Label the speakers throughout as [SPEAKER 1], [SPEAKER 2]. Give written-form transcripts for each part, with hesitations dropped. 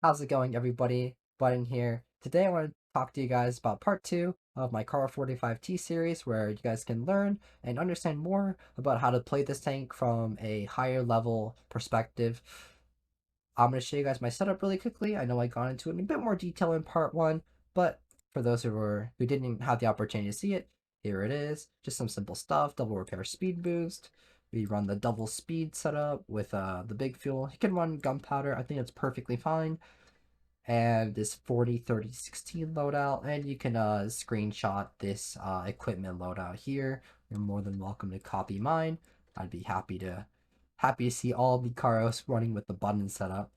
[SPEAKER 1] How's it going, everybody? Button here. Today, I want to talk to you guys about part two of my Carro 45t series, where you guys can learn and understand more about how to play this tank from a higher level perspective. I'm going to show you guys my setup really quickly. I know I got into it in a bit more detail in part one, but for those who didn't have the opportunity to see it, here it is. Just some simple stuff. Double repair speed boost. We run the double speed setup with the big fuel. You can run gunpowder. I think it's perfectly fine, and this 40-30-16 loadout, and you can screenshot this equipment loadout here. You're more than welcome to copy mine. I'd be happy to see all the Carros running with the button setup.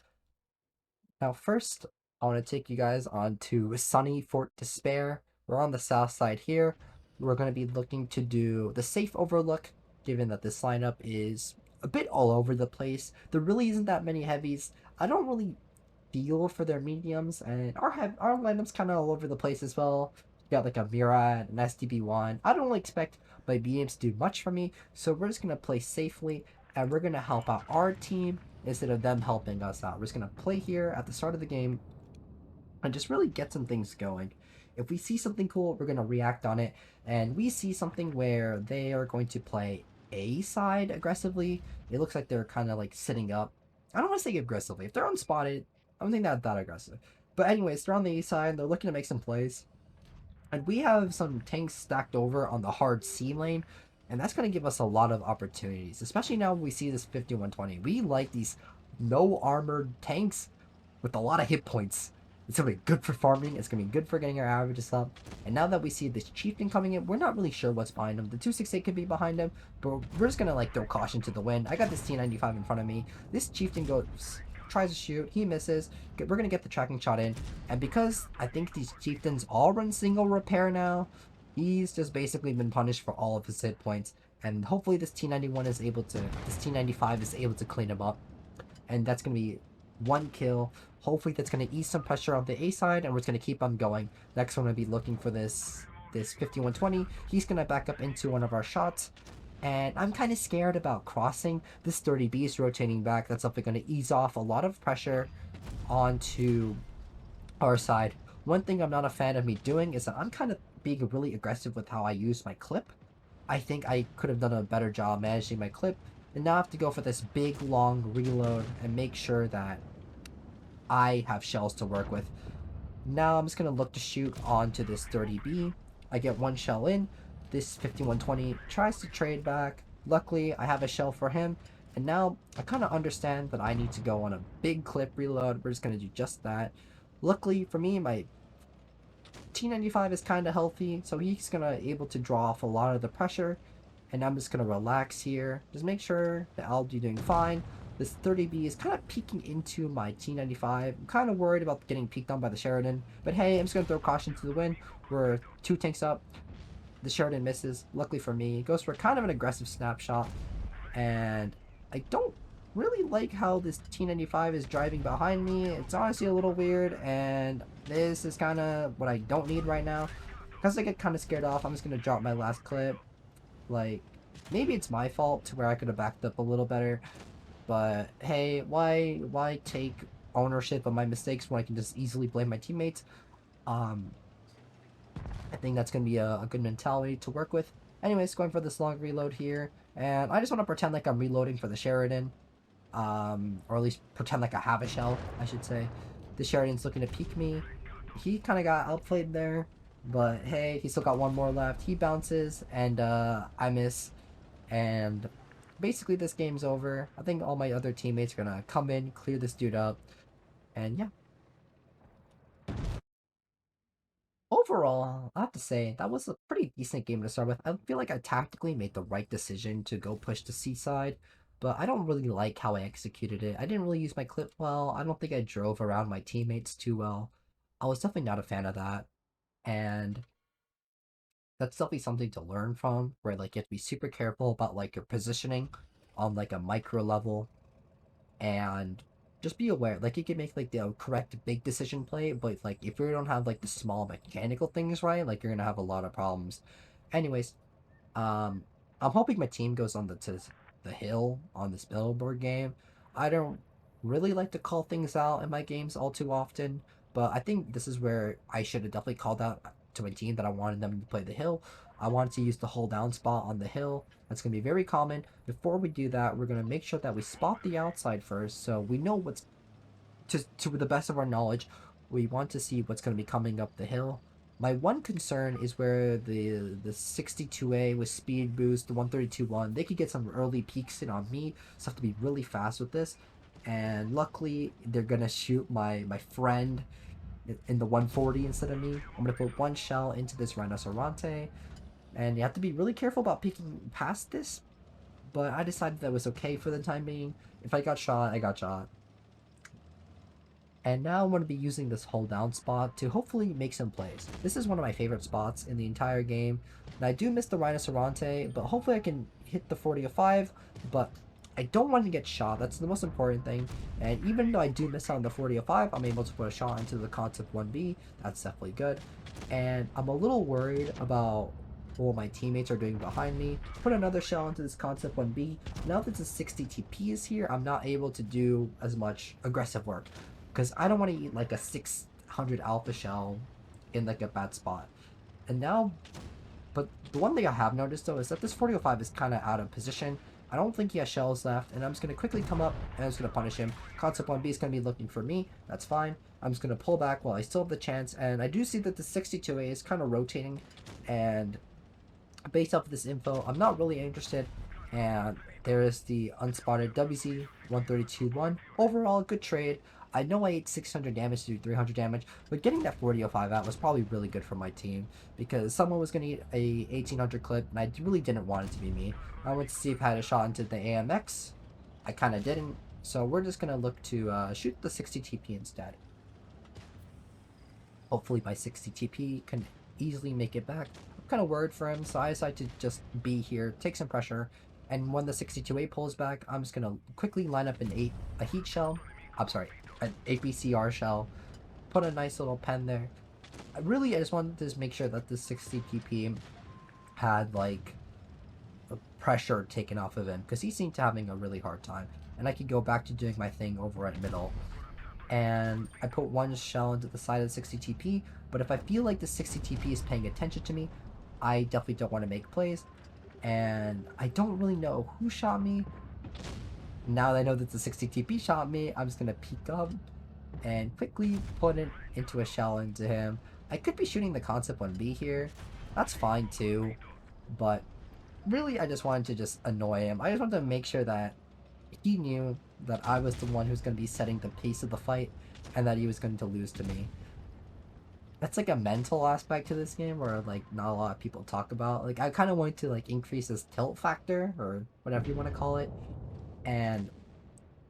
[SPEAKER 1] Now first, I want to take you guys on to sunny Fort Despair. We're on the south side here. We're going to be looking to do the safe overlook, given that this lineup is a bit all over the place. There really isn't that many heavies. I don't really feel for their mediums, and our lineup's kind of all over the place as well. You got like a Murad, an STB1. I don't really expect my BMs to do much for me, so we're just gonna play safely, and we're gonna help out our team instead of them helping us out. We're just gonna play here at the start of the game and just really get some things going. If we see something cool, we're gonna react on it, and we see something where they are going to play A side aggressively. It looks like they're kind of like sitting up. I don't want to say aggressively. If they're unspotted, I don't think that aggressive. But anyways, they're on the A side. They're looking to make some plays, and we have some tanks stacked over on the hard C lane, and that's going to give us a lot of opportunities, especially now we see this 5120. We like these no armored tanks with a lot of hit points. It's gonna be good for farming. It's gonna be good for getting our averages up. And now that we see this chieftain coming in, we're not really sure what's behind him. The 268 could be behind him, but we're just gonna like throw caution to the wind. I got this T95 in front of me. This chieftain tries to shoot. He misses. We're gonna get the tracking shot in. And because I think these chieftains all run single repair now, he's just basically been punished for all of his hit points. And hopefully this T95 is able to clean him up. And that's gonna be one kill. Hopefully that's going to ease some pressure on the A side, and we're just going to keep on going. Next, we're going to be looking for this 5120. He's going to back up into one of our shots, and I'm kind of scared about crossing. This 30B is rotating back. That's definitely going to ease off a lot of pressure onto our side. One thing I'm not a fan of me doing is that I'm kind of being really aggressive with how I use my clip. I think I could have done a better job managing my clip, and now I have to go for this big long reload and make sure that I have shells to work with. Now I'm just going to look to shoot onto this 30B. I get one shell in. This 5120 tries to trade back. Luckily, I have a shell for him. And now I kind of understand that I need to go on a big clip reload. We're just going to do just that. Luckily for me, my T95 is kind of healthy, so he's going to able to draw off a lot of the pressure. And I'm just going to relax here. Just make sure that I'll be doing fine. This 30B is kind of peeking into my T95. I'm kind of worried about getting peeked on by the Sheridan. But hey, I'm just going to throw caution to the wind. We're 2 tanks up. The Sheridan misses. Luckily for me, it goes for kind of an aggressive snapshot. And I don't really like how this T95 is driving behind me. It's honestly a little weird. And this is kind of what I don't need right now. Because I get kind of scared off, I'm just going to drop my last clip. Like, maybe it's my fault to where I could have backed up a little better. But hey, why take ownership of my mistakes when I can just easily blame my teammates? Um, I think that's gonna be a good mentality to work with. Anyways, going for this long reload here, and I just want to pretend like I'm reloading for the Sheridan, or at least pretend like I have a shell, I should say. The Sheridan's looking to peek me. He kind of got outplayed there, but hey, he still got one more left. He bounces, and I miss, and basically this game's over. I think all my other teammates are gonna come in, clear this dude up, and yeah. Overall, I have to say that was a pretty decent game to start with. I feel like I tactically made the right decision to go push the seaside, but I don't really like how I executed it. I didn't really use my clip well. I don't think I drove around my teammates too well. I was definitely not a fan of that, and that's definitely something to learn from, where like you have to be super careful about like your positioning on like a micro level, and just be aware like you can make like the correct big decision play, but like if you don't have like the small mechanical things right, like you're gonna have a lot of problems. Anyways, I'm hoping my team goes on to the hill on this Middleburg game. I don't really like to call things out in my games all too often, but I think this is where I should have definitely called out to my team that I wanted them to play the hill. I wanted to use the hold down spot on the hill. That's going to be very common. Before we do that, we're going to make sure that we spot the outside first so we know what's, to the best of our knowledge, we want to see what's going to be coming up the hill. My one concern is where the 62A with speed boost, the 132-1, they could get some early peeks in on me, so I have to be really fast with this. And luckily, they're gonna shoot my friend in the 140 instead of me. I'm gonna put one shell into this rhinoceronte, and you have to be really careful about peeking past this. But I decided that was okay for the time being. If I got shot, I got shot. And now I'm going to be using this hold down spot to hopefully make some plays. This is one of my favorite spots in the entire game. And I do miss the Rhinoceronte, but hopefully I can hit the 40-05, but I don't want to get shot. That's the most important thing. And even though I do miss out on the 40-05, I'm able to put a shot into the Concept 1B. That's definitely good. And I'm a little worried about what my teammates are doing behind me. Put another shell into this Concept 1B. Now that the 60 TP is here, I'm not able to do as much aggressive work, because I don't want to eat like a 600 alpha shell in like a bad spot. And now, but the one thing I have noticed though is that this 40-05 is kind of out of position. I don't think he has shells left, and I'm just going to quickly come up and I'm just going to punish him. Concept 1B is going to be looking for me. That's fine. I'm just going to pull back while I still have the chance, and I do see that the 62A is kind of rotating, and based off of this info, I'm not really interested. And there is the unspotted WZ 132-1. Overall, good trade. I know I ate 600 damage to do 300 damage, but getting that 40-05 out was probably really good for my team, because someone was going to eat a 1800 clip, and I really didn't want it to be me. I went to see if I had a shot into the AMX. I kind of didn't, so we're just going to look to shoot the 60 TP instead. Hopefully my 60 TP can easily make it back. I'm kind of worried for him, so I decided to just be here, take some pressure, and when the 62A pulls back, I'm just going to quickly line up a heat shell. I'm sorry, an APCR shell. Put a nice little pen there. I just wanted to make sure that the 60 TP had like the pressure taken off of him, because he seemed to having a really hard time, and I could go back to doing my thing over at middle. And I put one shell into the side of the 60 TP, but if I feel like the 60 TP is paying attention to me, I definitely don't want to make plays. And I don't really know who shot me. Now that I know that the 60 TP shot me, I'm just going to peek up and quickly put it into a shell into him. I could be shooting the Concept 1B here. That's fine too, but really I just wanted to just annoy him. I just wanted to make sure that he knew that I was the one who's going to be setting the pace of the fight, and that he was going to lose to me. That's like a mental aspect to this game where like not a lot of people talk about. Like I kind of wanted to like increase his tilt factor, or whatever you want to call it. And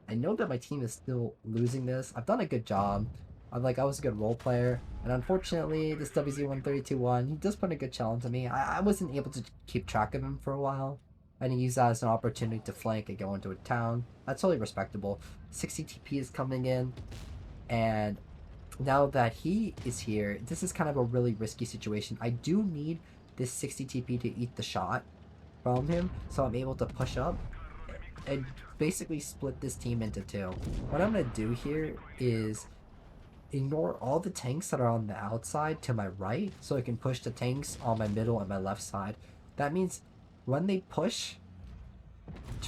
[SPEAKER 1] I know that my team is still losing this. I've done a good job. I was a good role player, and unfortunately this WZ-132-1, he does put a good challenge to me. I wasn't able to keep track of him for a while, and he used that as an opportunity to flank and go into a town. That's totally respectable. 60 TP is coming in, and now that he is here, this is kind of a really risky situation. I do need this 60 TP to eat the shot from him, so I'm able to push up and basically split this team into two. What I'm going to do here is ignore all the tanks that are on the outside to my right, so I can push the tanks on my middle and my left side. That means when they push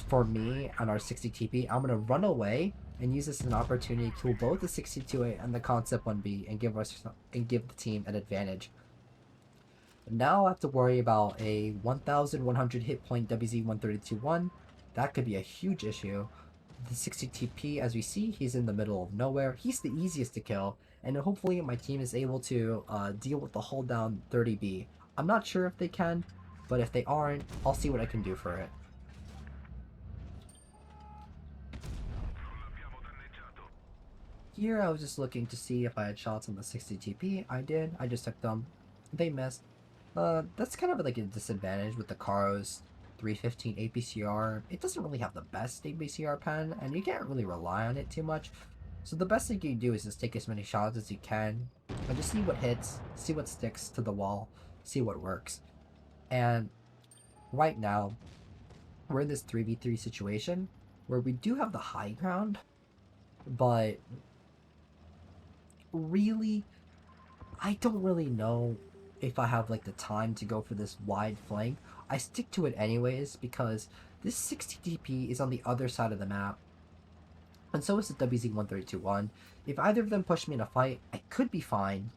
[SPEAKER 1] for me on our 60 TP, I'm going to run away and use this as an opportunity to kill both the 62A and the Concept 1B and give the team an advantage. Now I have to worry about a 1100 hit point WZ-132-1. That could be a huge issue. The 60 TP, as we see, he's in the middle of nowhere. He's the easiest to kill, and hopefully my team is able to deal with the hold down 30B. I'm not sure if they can, but if they aren't, I'll see what I can do for it. Here I was just looking to see if I had shots on the 60 TP. I did. I just took them. They missed. That's kind of like a disadvantage with the Carro's 315 APCR. It doesn't really have the best APCR pen, and you can't really rely on it too much. So the best thing you can do is just take as many shots as you can, and just see what hits, see what sticks to the wall, see what works. And right now, we're in this 3v3 situation where we do have the high ground. But really, I don't really know if I have like the time to go for this wide flank. I stick to it anyways because this 60 DP is on the other side of the map, and so is the WZ-1321. If either of them push me in a fight, I could be fine.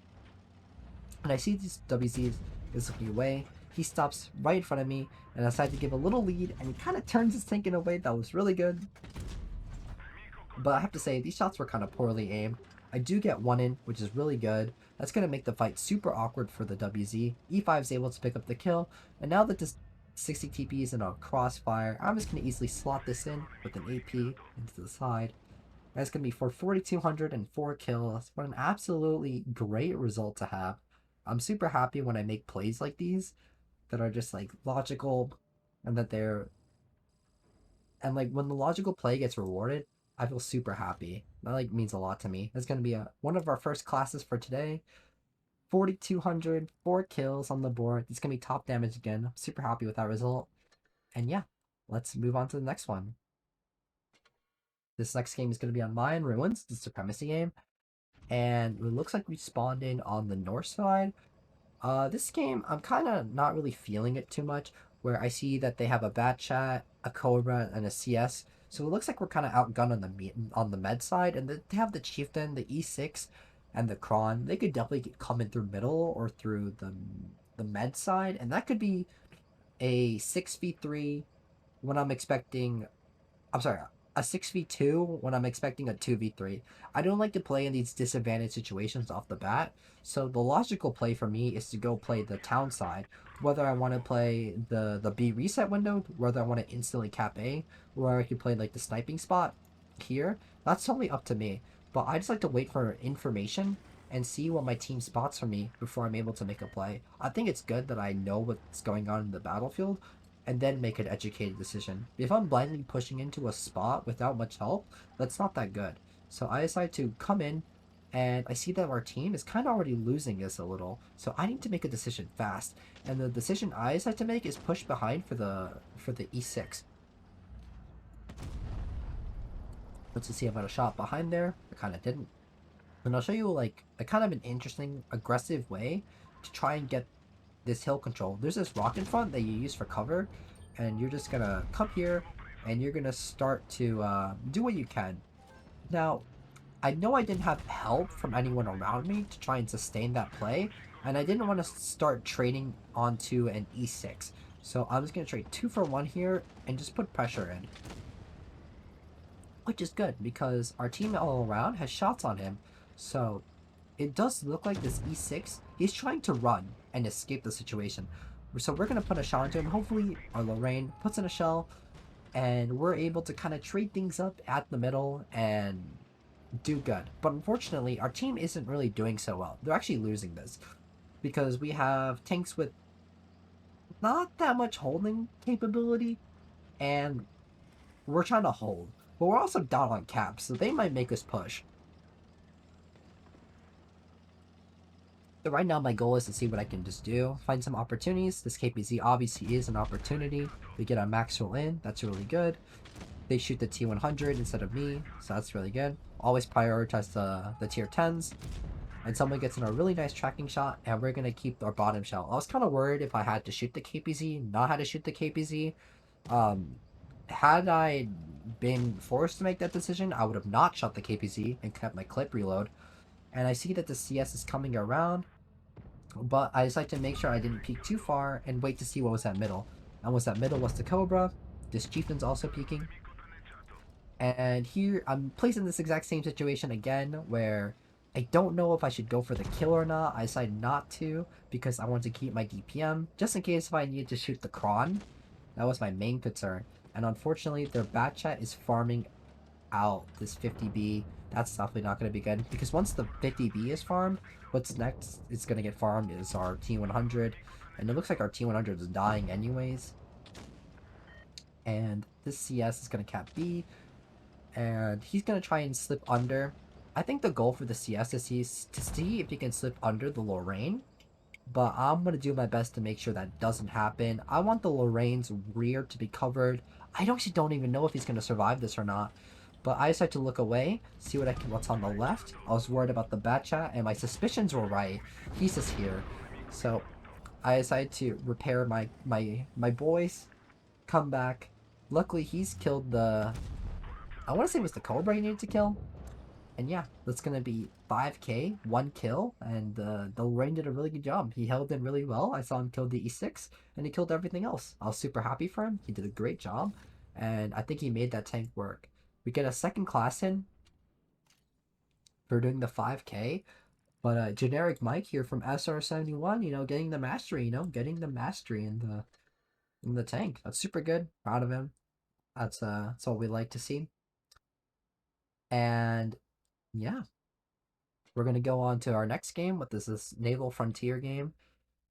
[SPEAKER 1] And I see this WZ is looking away. He stops right in front of me, and I decide to give a little lead, and he kind of turns his tank in a way that was really good. But I have to say, these shots were kind of poorly aimed. I do get one in, which is really good. That's going to make the fight super awkward for the WZ. E5 is able to pick up the kill, and now that this 60 TP is in a crossfire, I'm just going to easily slot this in with an AP into the side. That's going to be for 4,200 and 4 kills. What an absolutely great result to have. I'm super happy when I make plays like these that are just like logical and that they're and like when the logical play gets rewarded, I feel super happy. That like means a lot to me. It's gonna be one of our first classes for today. 4,200, 4 kills on the board. It's gonna be top damage again. I'm super happy with that result. And yeah, let's move on to the next one. This next game is gonna be on Mayan Ruins, the Supremacy game. And it looks like we spawned in on the north side. This game, I'm kind of not really feeling it too much, where I see that they have a Bat Chat, a Cobra, and a CS. So it looks like we're kind of outgunned on the med side, and they have the Chieftain, the E6, and the Kron. They could definitely come in through middle or through the med side, and that could be a 6v3 when I'm expecting I'm sorry, a 6v2 when I'm expecting a 2v3. I don't like to play in these disadvantaged situations off the bat, so the logical play for me is to go play the town side. Whether I want to play the B reset window, whether I want to instantly cap A, or I could play like the sniping spot here, that's totally up to me. But I just like to wait for information and see what my team spots for me before I'm able to make a play. I think it's good that I know what's going on in the battlefield and then make an educated decision. If I'm blindly pushing into a spot without much help, that's not that good. So I decide to come in, and I see that our team is kind of already losing this a little. So I need to make a decision fast. And the decision I decide to make is push behind for the E6. Let's just see if I got a shot behind there. I kind of didn't. And I'll show you like a kind of an interesting, aggressive way to try and get this hill control. There's this rock in front that you use for cover, and you're just gonna come here and you're gonna start to do what you can. Now, I know I didn't have help from anyone around me to try and sustain that play, and I didn't want to start trading onto an E6. So I'm just gonna trade 2 for 1 here and just put pressure in. Which is good because our team all around has shots on him. So it does look like this E6, he's trying to run and escape the situation. So we're going to put a shot into him. Hopefully our Lorraine puts in a shell and we're able to kind of trade things up at the middle and do good. But unfortunately, our team isn't really doing so well. They're actually losing this because we have tanks with not that much holding capability and we're trying to hold. But we're also down on caps, so they might make us push. So right now my goal is to see what I can just do, find some opportunities. This KPZ obviously is an opportunity. We get a Maxwell in, that's really good. They shoot the T100 instead of me, so that's really good. Always prioritize the tier 10s. And someone gets in a really nice tracking shot, and we're going to keep our bottom shell. I was kind of worried if I had to shoot the KPZ, not how to shoot the KPZ. Had I been forced to make that decision, I would have not shot the KPZ and kept my clip reload. And I see that the CS is coming around, but I decided to make sure I didn't peek too far and wait to see what was that middle. And what's that middle was the Cobra. This Chieftain's also peeking. And here, I'm placed in this exact same situation again, where I don't know if I should go for the kill or not. I decided not to, because I want to keep my DPM, just in case if I need to shoot the Kron. That was my main concern. And unfortunately, their Bat Chat is farming out this 50B. That's definitely not going to be good, because once the 50B is farmed, what's next is going to get farmed is our T100, and it looks like our T100 is dying anyways. And this CS is going to cap B, and he's going to try and slip under. I think the goal for the CS is to see if he can slip under the Lorraine, but I'm going to do my best to make sure that doesn't happen. I want the Lorraine's rear to be covered. I actually don't even know if he's going to survive this or not. But I decided to look away, see what's on the left. I was worried about the bat chat, and my suspicions were right. He's just here. So I decided to repair my boys, come back. Luckily, he's killed the... I want to say it was the Cobra he needed to kill. And yeah, that's going to be 5k, 1 kill, and the Lorraine did a really good job. He held in really well. I saw him kill the E6, and he killed everything else. I was super happy for him. He did a great job, and I think he made that tank work. We get a second class in for doing the 5k, but generic Mike here from SR71, getting the mastery, getting the mastery in the tank. That's super good. Proud of him. That's what we like to see. And yeah, we're gonna go on to our next game. What this is Naval Frontier game.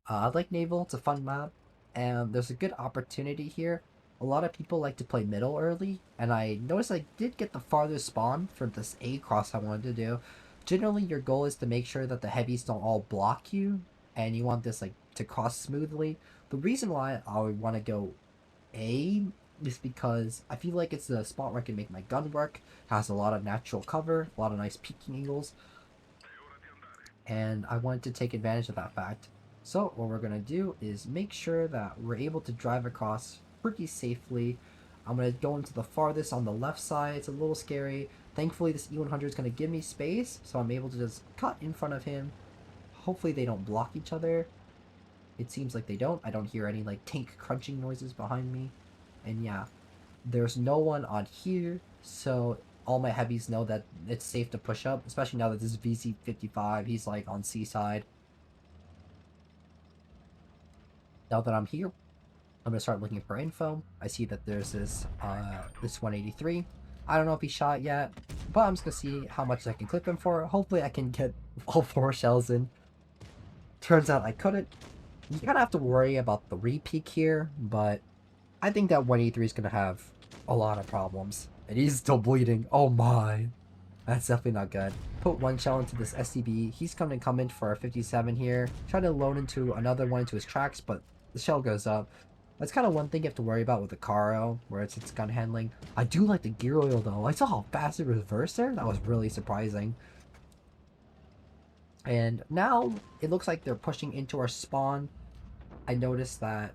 [SPEAKER 1] I like Naval. It's a fun map, and there's a good opportunity here. A lot of people like to play middle early, and I noticed I did get the farthest spawn for this A cross I wanted to do. Generally, your goal is to make sure that the heavies don't all block you, and you want this like to cross smoothly. The reason why I would want to go A is because I feel like it's the spot where I can make my gun work. It has a lot of natural cover, a lot of nice peeking angles, and I wanted to take advantage of that fact. So what we're going to do is make sure that we're able to drive across pretty safely. I'm going to go into the farthest on the left side. It's a little scary. Thankfully, this E100 is going to give me space, so I'm able to just cut in front of him. Hopefully they don't block each other. It seems like they don't. I don't hear any like tank crunching noises behind me. And yeah, there's no one on here, so all my heavies know that it's safe to push up, especially now that this is VC55. He's like on C-side. Now that I'm here, I'm gonna start looking for info. I see that there's this 183. I don't know if he shot yet, but I'm just gonna see how much I can clip him for. Hopefully I can get all 4 shells in. Turns out I couldn't. You kind of have to worry about the re-peak here, but I think that 183 is gonna have a lot of problems. And he's still bleeding. Oh my. That's definitely not good. Put 1 shell into this SCB. He's gonna come in for a 57 here. Try to load into another one into his tracks, but the shell goes up. That's kind of one thing you have to worry about with the Carro, where it's gun handling. I do like the gear oil though. I saw how fast it reversed there. That was really surprising. And now it looks like they're pushing into our spawn. I noticed that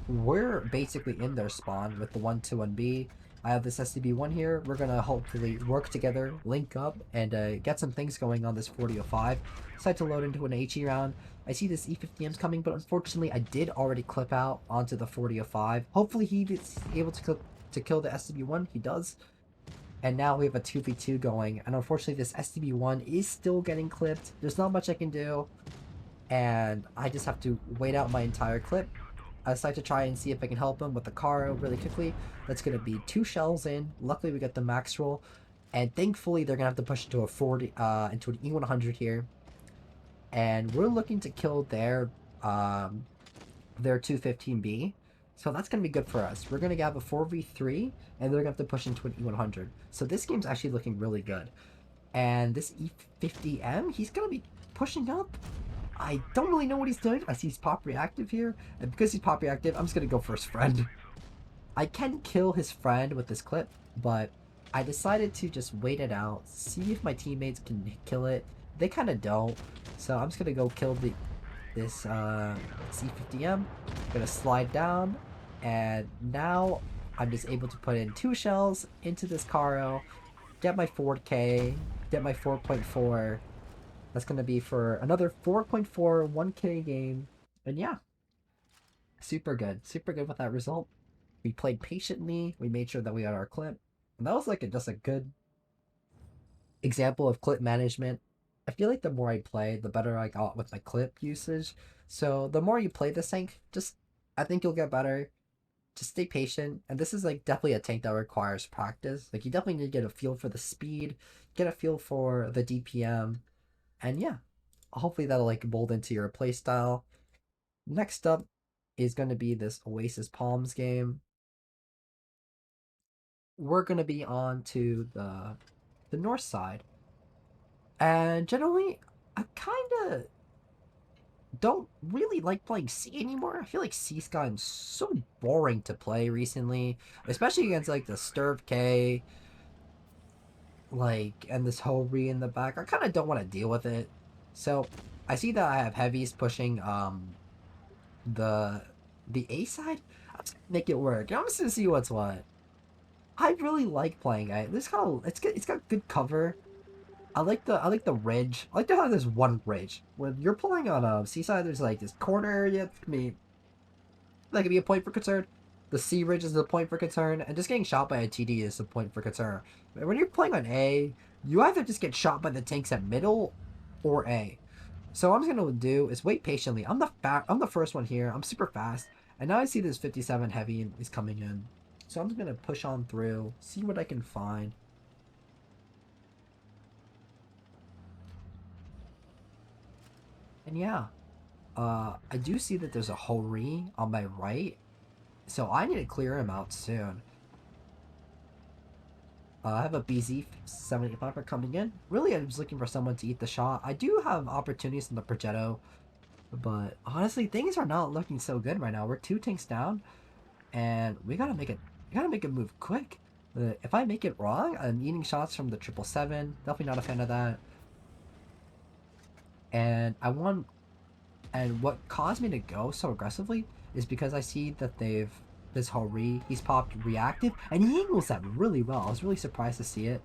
[SPEAKER 1] we're basically in their spawn with the 1-2-1B. I have this SCB-1 here. We're gonna hopefully work together, link up, and get some things going on this 40-05. Decide to load into an HE round. I see this E50M's coming, but unfortunately I did already clip out onto the 40-05. Hopefully he's able to kill the SCB-1. He does. And now we have a 2v2 going. And unfortunately this SCB-1 is still getting clipped. There's not much I can do. And I just have to wait out my entire clip. I decided to try and see if I can help him with the Carro really quickly. That's going to be 2 shells in. Luckily, we get the max roll. And thankfully, they're going to have to push into into an E100 here. And we're looking to kill their 215B. So that's going to be good for us. We're going to have a 4v3, and they're going to have to push into an E100. So this game's actually looking really good. And this E50M, he's going to be pushing up. I don't really know what he's doing. I see he's pop reactive here, and because he's pop reactive, I'm just gonna go for his friend. I can kill his friend with this clip, but I decided to just wait it out, see if my teammates can kill it. They kind of don't, so I'm just gonna go kill this C50M. Gonna slide down, and now I'm just able to put in 2 shells into this Carro, get my 4K, get my 4.4. That's going to be for another 4.4 1k game. And yeah, super good. Super good with that result. We played patiently. We made sure that we had our clip. And that was like just a good example of clip management. I feel like the more I play, the better I got with my clip usage. So the more you play this tank, I think you'll get better. Just stay patient. And this is like definitely a tank that requires practice. Like you definitely need to get a feel for the speed, get a feel for the DPM. And yeah, hopefully that'll like mold into your playstyle. Next up is going to be this Oasis Palms game. We're going to be on to the north side. And generally, I kind of don't really like playing C anymore. I feel like C's gotten so boring to play recently, especially against like the Sturv K like, and this whole re in the back. I kind of don't want to deal with it. So I see that I have heavies pushing the A side. I'm just gonna make it work. I'm just gonna see what's what. I really like playing it. This kind of it's good. It's got good cover. I like the ridge. I like to have this one ridge. When you're pulling on a seaside, there's like this corner area that can be a point for concern. The C ridge is a point for concern, and just getting shot by a TD is a point for concern. But when you're playing on A, you either just get shot by the tanks at middle or A. So what I'm just gonna do is wait patiently. I'm the first one here. I'm super fast, and now I see this 57 heavy is coming in. So I'm just gonna push on through, see what I can find. And yeah, I do see that there's a Hori on my right, so I need to clear him out soon. I have a BZ 75 coming in. Really, I'm just looking for someone to eat the shot. I do have opportunities in the Progetto, but honestly, things are not looking so good right now. We're 2 tanks down, and we gotta make a move quick. If I make it wrong, I'm eating shots from the 777. Definitely not a fan of that. And I want And what caused me to go so aggressively is because I see that this Hori, he's popped reactive, and he angles that really well. I was really surprised to see it.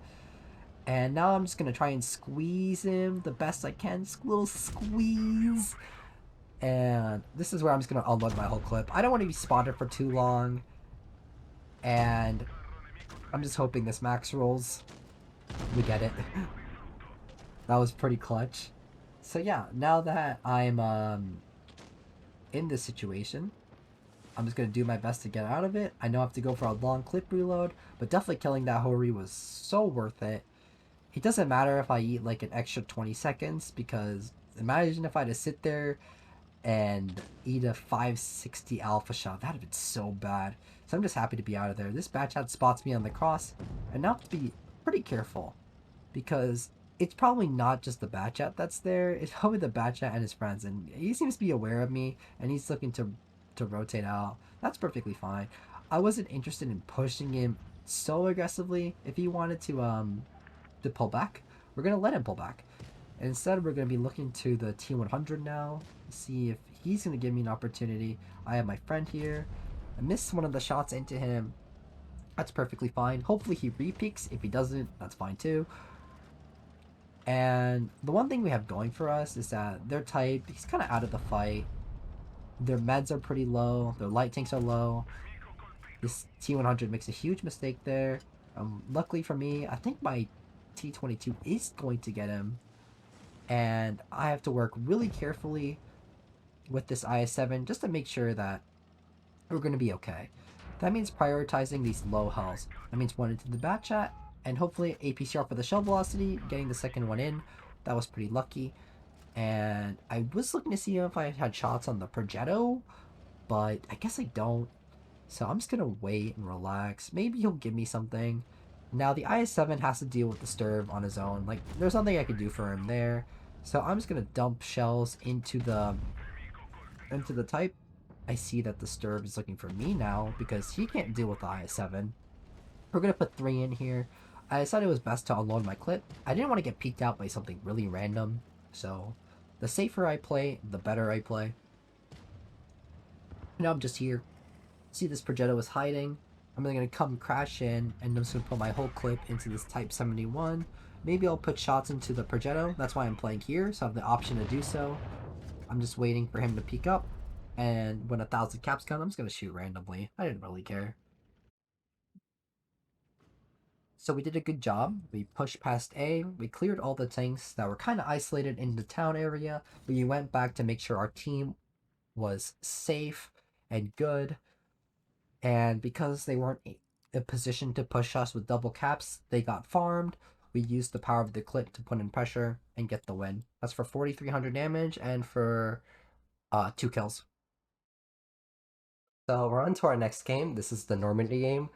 [SPEAKER 1] And now I'm just gonna try and squeeze him the best I can. Little squeeze. And this is where I'm just gonna unload my whole clip. I don't want to be spotted for too long. And I'm just hoping this max rolls. We get it. That was pretty clutch. So yeah, now that I'm in this situation, I'm just gonna do my best to get out of it. I know I have to go for a long clip reload, but definitely killing that Hori was so worth it. It doesn't matter if I eat like an extra 20 seconds, because imagine if I had to sit there and eat a 560 alpha shot. That'd have been so bad. So I'm just happy to be out of there. This batch hat spots me on the cross, and now I have to be pretty careful, because it's probably not just the Batchat that's there. It's probably the Batchat and his friends, and he seems to be aware of me, and he's looking to rotate out. That's perfectly fine. I wasn't interested in pushing him so aggressively. If he wanted to pull back, we're gonna let him pull back. And instead, we're gonna be looking to the T100 now, see if he's gonna give me an opportunity. I have my friend here. I missed one of the shots into him. That's perfectly fine. Hopefully he repeaks. If he doesn't, that's fine too. And the one thing we have going for us is that their type, he's kind of out of the fight. Their meds are pretty low. Their light tanks are low. This T100 makes a huge mistake there. Luckily for me, I think my T22 is going to get him. And I have to work really carefully with this IS-7 just to make sure that we're going to be okay. That means prioritizing these low hulls. That means one into the bat chat, and hopefully APCR for the shell velocity, getting the second one in. That was pretty lucky. And I was looking to see if I had shots on the Progetto, but I guess I don't. So I'm just going to wait and relax. Maybe he'll give me something. Now the IS-7 has to deal with the Sturb on his own. Like, there's nothing I could do for him there. So I'm just going to dump shells into the type. I see that the Sturb is looking for me now because he can't deal with the IS-7. We're going to put 3 in here. I decided it was best to unload my clip. I didn't want to get peeked out by something really random. So the safer I play, the better I play. Now I'm just here. See, this Progetto is hiding. I'm going to come crash in, and I'm just going to put my whole clip into this Type 71. Maybe I'll put shots into the Progetto. That's why I'm playing here, so I have the option to do so. I'm just waiting for him to peek up. And when 1,000 caps come, I'm just going to shoot randomly. I didn't really care. So we did a good job. We pushed past A. We cleared all the tanks that were kind of isolated in the town area. We went back to make sure our team was safe and good. And because they weren't in a position to push us with double caps, they got farmed. We used the power of the clip to put in pressure and get the win. That's for 4,300 damage and for 2 kills. So we're on to our next game. This is the Normandy game.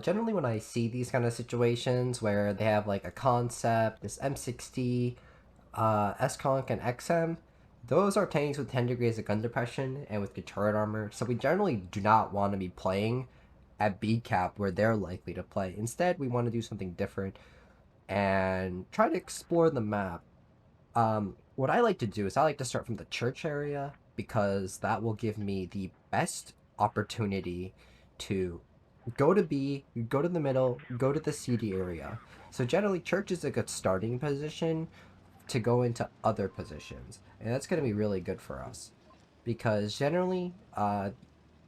[SPEAKER 1] Generally, when I see these kind of situations where they have like a concept, this M60, S-Conk, and XM, those are tanks with 10 degrees of gun depression and with good turret armor. So we generally do not want to be playing at B cap where they're likely to play. Instead, we want to do something different. and try to explore the map. What I like to do is I like to start from the church area because that will give me the best opportunity to go to B, go to the middle, go to the CD area. So generally, church is a good starting position to go into other positions, and that's going to be really good for us because generally, I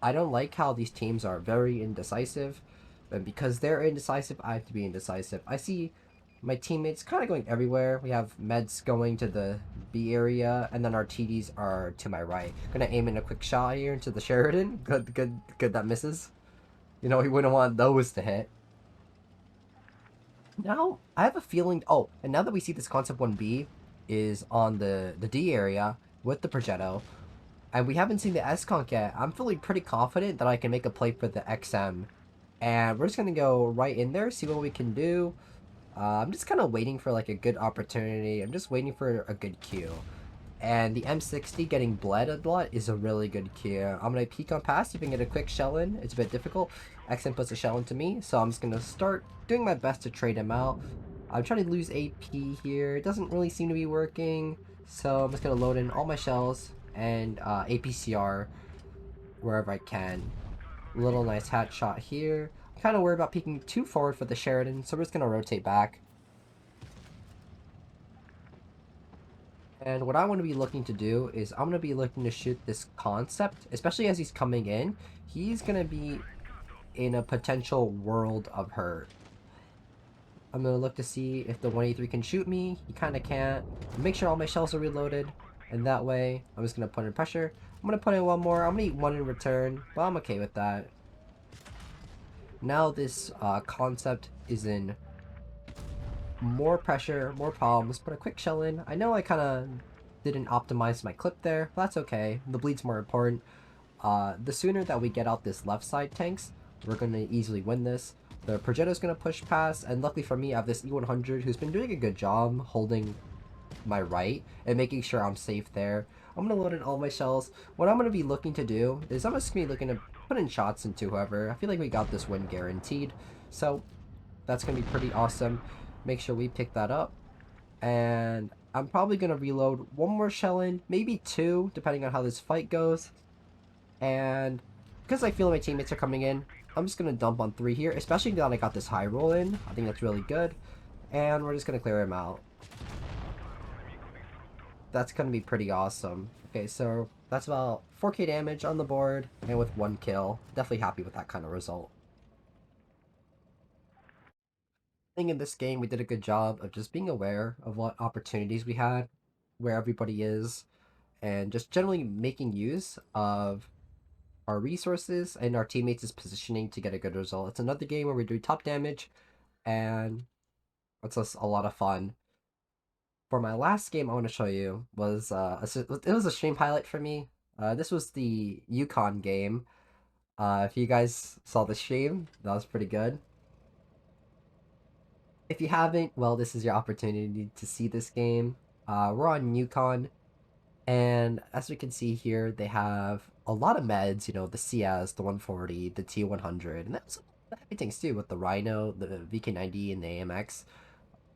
[SPEAKER 1] don't like how these teams are very indecisive, and because they're indecisive, I have to be indecisive. I see my teammates kind of going everywhere. We have meds going to the B area, and then our TDs are to my right. Gonna aim in a quick shot here into the Sheridan. Good, good, good. That misses. You know, we wouldn't want those to hit. Now, I have a feeling. Oh, and now that we see this concept 1B is on the D area with the Progetto, and we haven't seen the S-Conk yet, I'm feeling pretty confident that I can make a play for the XM. And we're just going to go right in there, see what we can do. I'm just kind of waiting for like a good opportunity. I'm just waiting for a good cue. And the M60 getting bled a lot is a really good cue. I'm going to peek on past, see if I can get a quick shell in. It's a bit difficult. XM puts a shell into me, so I'm just going to start doing my best to trade him out. I'm trying to lose AP here. It doesn't really seem to be working, so I'm just going to load in all my shells and APCR wherever I can. Little nice hat shot here. I'm kind of worried about peeking too forward for the Sheridan, so we're just going to rotate back. And what I want to be looking to do is I'm going to be looking to shoot this concept, especially as he's coming in. He's going to be in a potential world of hurt. I'm going to look to see if the 183 can shoot me. He kind of can't. Make sure all my shells are reloaded. And that way, I'm just going to put in pressure. I'm going to put in one more. I'm going to eat one in return, but I'm okay with that. Now this concept is in more pressure, more problems. Put a quick shell in. I know I kind of didn't optimize my clip there, but that's okay. The bleed's more important. The sooner that we get out this left side tanks, we're going to easily win this. The Progetto's going to push past, and luckily for me, I have this E100 who's been doing a good job holding my right and making sure I'm safe there. I'm going to load in all my shells. What I'm going to be looking to do is I'm just going to be looking to put in shots into whoever. I feel like we got this win guaranteed, so that's going to be pretty awesome. Make sure we pick that up, and I'm probably going to reload one more shell in, maybe two, depending on how this fight goes. And because I feel my teammates are coming in, I'm just going to dump on 3 here, especially now that I got this high roll in. I think that's really good. And we're just going to clear him out. That's going to be pretty awesome. Okay, so that's about 4k damage on the board, and with 1 kill. Definitely happy with that kind of result. I think in this game, we did a good job of just being aware of what opportunities we had, where everybody is, and just generally making use of our resources and our teammates' positioning to get a good result. It's another game where we do top damage, and it's just a lot of fun. For my last game I want to show you was, it was a stream highlight for me. This was the Yukon game. If you guys saw the stream, that was pretty good. If you haven't, well, this is your opportunity to see this game. We're on Yukon, and as we can see here, they have a lot of meds, you know, the CS, the 140, the T100, and that's the heavy tanks too, with the Rhino, the VK90, and the AMX.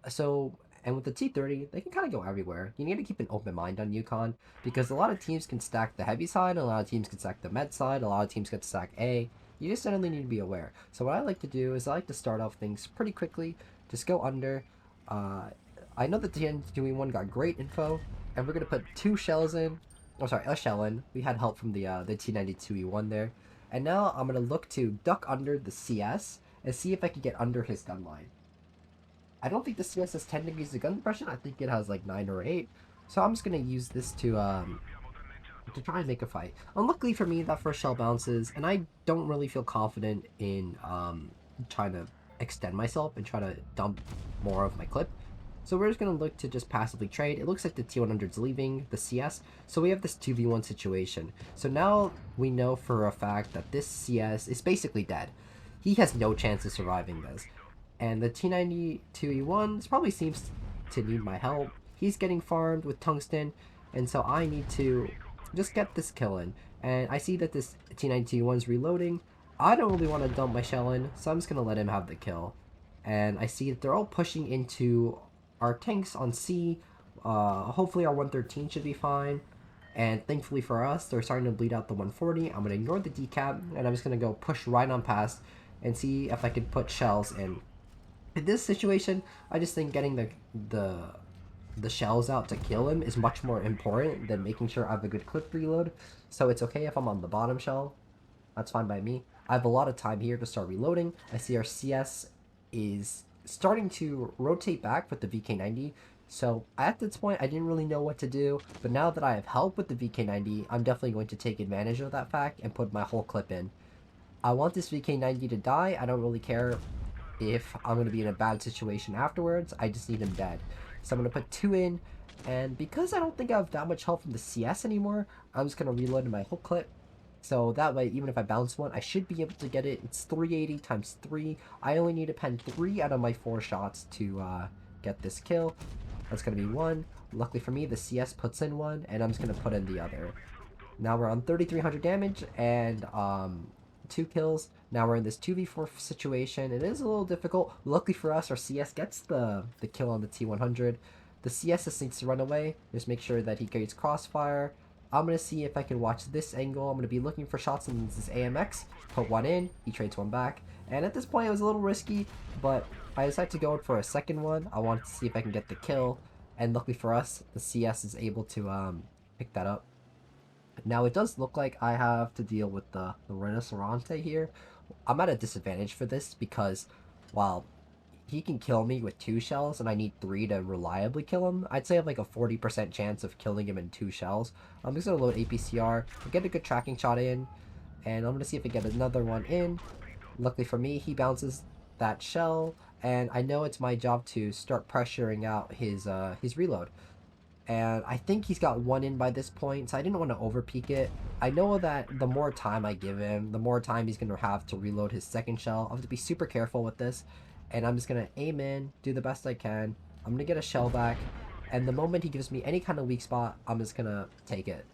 [SPEAKER 1] So, and with the T30, they can kind of go everywhere. You need to keep an open mind on Yukon, because a lot of teams can stack the heavy side, a lot of teams can stack the med side, a lot of teams can stack A. You just suddenly need to be aware. So what I like to do is I like to start off things pretty quickly, just go under. I know that the TN2E1 got great info, and we're going to put 2 shells in. Oh, sorry, a shell in. We had help from the T92E1 there. And now I'm going to look to duck under the CS and see if I can get under his gun line. I don't think the CS has 10 degrees of gun depression. I think it has like 9 or 8. So I'm just going to use this to try and make a fight. Unluckily for me, that first shell bounces, and I don't really feel confident in trying to extend myself and try to dump more of my clip. So we're just going to look to just passively trade. It looks like the T100's leaving the CS, so we have this 2v1 situation. So now we know for a fact that this CS is basically dead. He has no chance of surviving this. And the T92E1 probably seems to need my help. He's getting farmed with tungsten, and so I need to just get this kill in. And I see that this T92E1's reloading. I don't really want to dump my shell in, so I'm just going to let him have the kill. and I see that they're all pushing into our tanks on C. Hopefully our 113 should be fine. And thankfully for us, they're starting to bleed out the 140. I'm going to ignore the decap, and I'm just going to go push right on past and see if I can put shells in. In this situation, I just think getting the the shells out to kill him is much more important than making sure I have a good clip reload. So it's okay if I'm on the bottom shell. That's fine by me. I have a lot of time here to start reloading. I see our CS is starting to rotate back with the VK90. So at this point, I didn't really know what to do. But now that I have help with the VK90, I'm definitely going to take advantage of that fact and put my whole clip in. I want this VK90 to die. I don't really care if I'm going to be in a bad situation afterwards. I just need him dead. So I'm going to put 2 in. And because I don't think I have that much help from the CS anymore, I'm just going to reload my whole clip. So that way, even if I bounce one, I should be able to get it. It's 380 times 3. I only need to pen 3 out of my 4 shots to get this kill. That's going to be 1. Luckily for me, the CS puts in 1, and I'm just going to put in the other. Now we're on 3,300 damage and 2 kills. Now we're in this 2v4 situation. It is a little difficult. Luckily for us, our CS gets the kill on the T100. The CS just needs to run away. Just make sure that he gets crossfire. I'm going to see if I can watch this angle. I'm going to be looking for shots in this AMX. Put 1 in. He trades 1 back. And at this point, it was a little risky, but I decided to go in for a second one. I wanted to see if I can get the kill. And luckily for us, the CS is able to pick that up. Now it does look like I have to deal with the Rinoceronte here. I'm at a disadvantage for this because while he can kill me with 2 shells and I need 3 to reliably kill him, I'd say I have like a 40% chance of killing him in 2 shells. I'm just going to load APCR, get a good tracking shot in, and I'm going to see if I get another one in. Luckily for me, he bounces that shell, and I know it's my job to start pressuring out his reload. And I think he's got 1 in by this point, so I didn't want to overpeak it. I know that the more time I give him, the more time he's going to have to reload his second shell. I have to be super careful with this, and I'm just going to aim in, do the best I can. I'm going to get a shell back, and the moment he gives me any kind of weak spot, I'm just going to take it.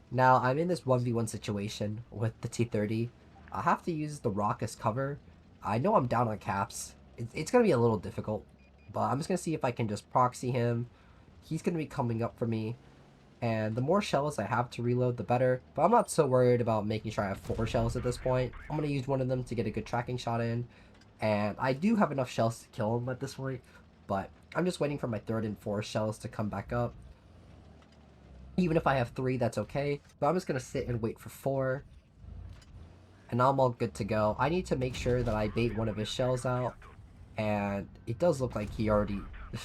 [SPEAKER 1] Now, I'm in this 1v1 situation with the T30. I have to use the rock as cover. I know I'm down on caps. It's going to be a little difficult, but I'm just going to see if I can just proxy him. He's going to be coming up for me, and the more shells I have to reload, the better. But I'm not so worried about making sure I have 4 shells at this point. I'm going to use one of them to get a good tracking shot in, and I do have enough shells to kill him at this point, but I'm just waiting for my 3rd and 4th shells to come back up. Even if I have 3, that's okay, but I'm just going to sit and wait for 4, and I'm all good to go. I need to make sure that I bait one of his shells out, and it does look like he already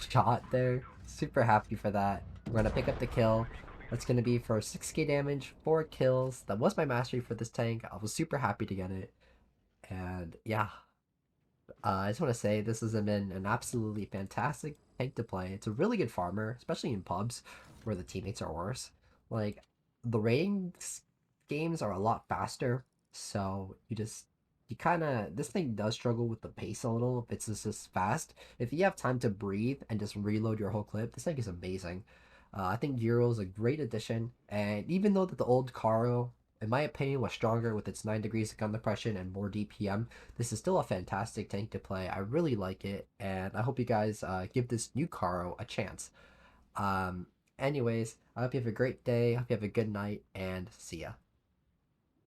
[SPEAKER 1] shot there. Super happy for that. We're gonna pick up the kill. That's gonna be for 6k damage, 4 kills. That was my mastery for this tank. I was super happy to get it. And yeah, I just want to say this has been an absolutely fantastic tank to play. It's a really good farmer, especially in pubs where the teammates are worse. Like, the ratings games are a lot faster, so you kind of, this thing does struggle with the pace a little if it's just fast. If you have time to breathe and just reload your whole clip, this thing is amazing. I think Euro is a great addition, and even though that the old Carro, in my opinion, was stronger with its 9 degrees of gun depression and more DPM, this is still a fantastic tank to play. I really like it, and I hope you guys give this new Carro a chance. Um, Anyways, I hope you have a great day, I hope you have a good night, and see ya.